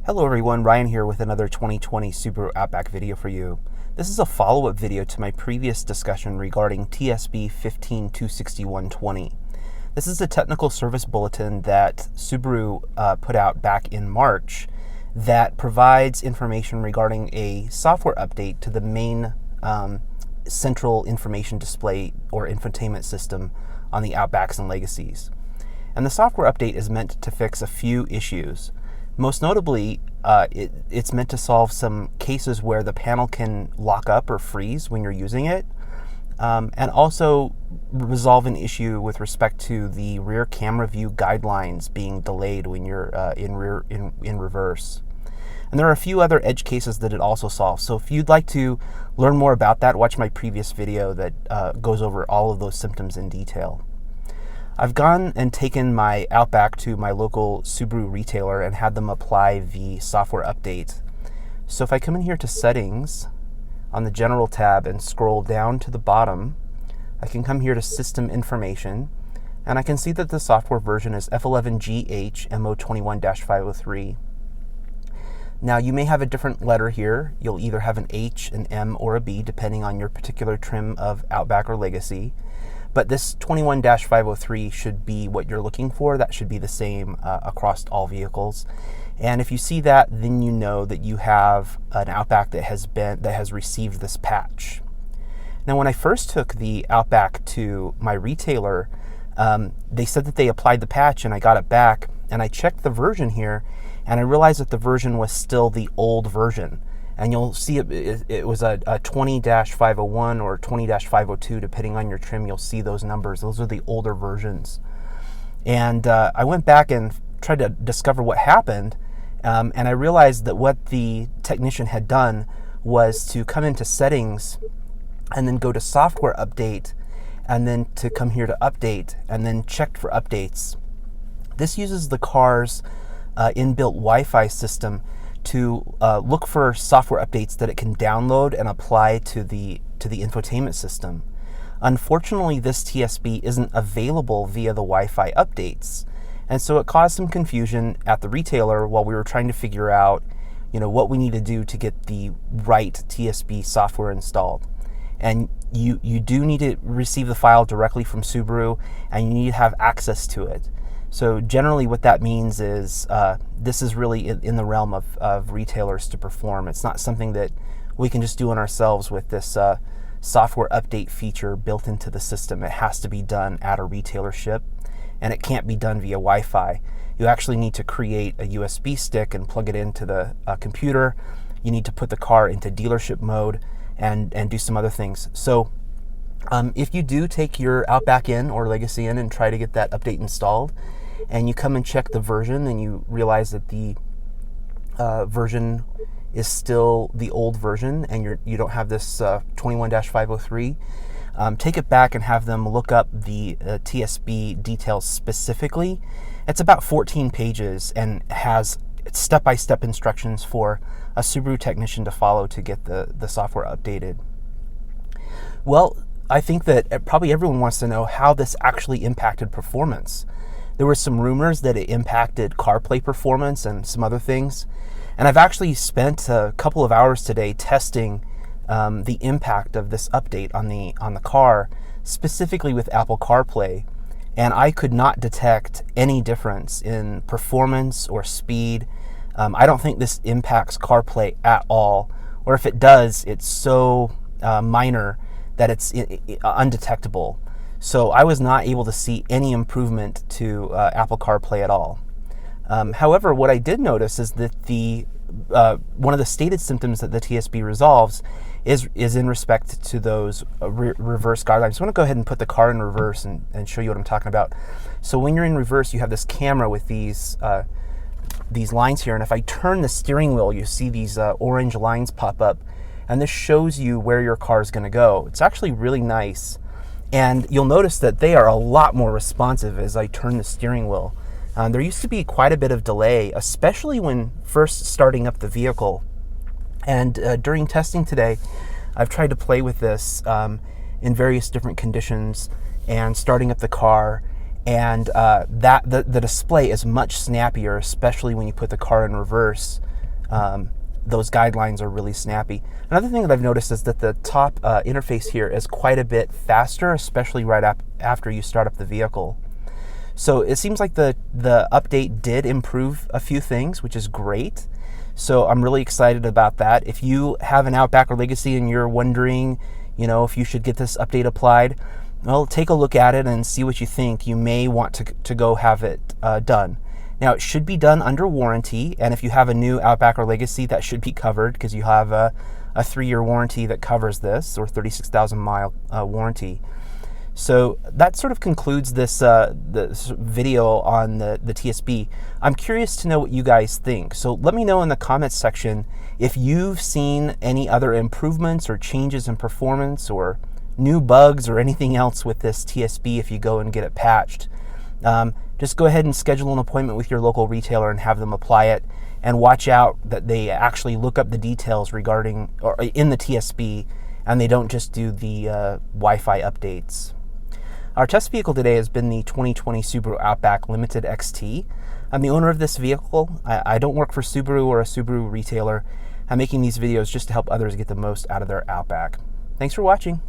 Hello everyone, Ryan here with another 2020 Subaru Outback video for you. This is a follow-up video to my previous discussion regarding TSB 1526120. This is a technical service bulletin that Subaru put out back in March that provides information regarding a software update to the main central information display or infotainment system on the Outbacks and Legacies. And the software update is meant to fix a few issues. Most notably, it's meant to solve some cases where the panel can lock up or freeze when you're using it, and also resolve an issue with respect to the rear camera view guidelines being delayed when you're in reverse. And there are a few other edge cases that it also solves. So if you'd like to learn more about that, watch my previous video that goes over all of those symptoms in detail. I've gone and taken my Outback to my local Subaru retailer and had them apply the software update. So if I come in here to Settings on the General tab and scroll down to the bottom, I can come here to System Information, and I can see that the software version is F11GH MO21-503. Now you may have a different letter here. You'll either have an H, an M, or a B depending on your particular trim of Outback or Legacy. But this 21-503 should be what you're looking for. That should be the same across all vehicles. And if you see that, then you know that you have an Outback that has received this patch. Now, when I first took the Outback to my retailer, they said that they applied the patch, and I got it back, and I checked the version here, and I realized that the version was still the old version. And you'll see it was a 20-501 or 20-502, depending on your trim. You'll see those numbers. Those are the older versions. And I went back and tried to discover what happened, and I realized that what the technician had done was to come into Settings and then go to Software Update, and then to come here to Update, and then checked for updates. This uses the car's inbuilt Wi-Fi system to look for software updates that it can download and apply to the infotainment system. Unfortunately, this TSB isn't available via the Wi-Fi updates, and so it caused some confusion at the retailer while we were trying to figure out, what we need to do to get the right TSB software installed. And you do need to receive the file directly from Subaru, and you need to have access to it. So generally what that means is this is really in the realm of retailers to perform. It's not something that we can just do on ourselves with this software update feature built into the system. It has to be done at a retailership, and it can't be done via Wi-Fi. You actually need to create a USB stick and plug it into the computer. You need to put the car into dealership mode and do some other things. So if you do take your Outback in or Legacy in and try to get that update installed, and you come and check the version and you realize that the version is still the old version and you don't have this 21-503, take it back and have them look up the TSB details specifically. It's about 14 pages and has step-by-step instructions for a Subaru technician to follow to get the software updated. Well, I think that probably everyone wants to know how this actually impacted performance. There were some rumors that it impacted CarPlay performance and some other things. And I've actually spent a couple of hours today testing the impact of this update on the car, specifically with Apple CarPlay. And I could not detect any difference in performance or speed. I don't think this impacts CarPlay at all. Or if it does, it's so minor that it's undetectable. So I was not able to see any improvement to Apple CarPlay at all. However, what I did notice is that one of the stated symptoms that the TSB resolves is in respect to those reverse guidelines. So I want to go ahead and put the car in reverse and show you what I'm talking about. So when you're in reverse, you have this camera with these lines here, and if I turn the steering wheel, you see these orange lines pop up, and this shows you where your car is going to go. It's actually really nice. And you'll notice that they are a lot more responsive as I turn the steering wheel. There used to be quite a bit of delay, especially when first starting up the vehicle. And during testing today, I've tried to play with this in various different conditions and starting up the car. And the display is much snappier, especially when you put the car in reverse those guidelines are really snappy. Another thing that I've noticed is that the top interface here is quite a bit faster, especially right after you start up the vehicle. So it seems like the update did improve a few things, which is great. So I'm really excited about that. If you have an Outback or Legacy and you're wondering, if you should get this update applied, well, take a look at it and see what you think. You may want to go have it done. Now, it should be done under warranty, and if you have a new Outback or Legacy, that should be covered because you have a 3-year warranty that covers this, or 36,000 mile warranty. So that sort of concludes this video on the TSB. I'm curious to know what you guys think. So let me know in the comments section if you've seen any other improvements or changes in performance or new bugs or anything else with this TSB if you go and get it patched. Just go ahead and schedule an appointment with your local retailer and have them apply it, and watch out that they actually look up the details regarding or in the TSB and they don't just do the Wi-Fi updates. Our test vehicle today has been the 2020 Subaru Outback Limited XT. I'm the owner of this vehicle. I don't work for Subaru or a Subaru retailer. I'm making these videos just to help others get the most out of their Outback. Thanks for watching.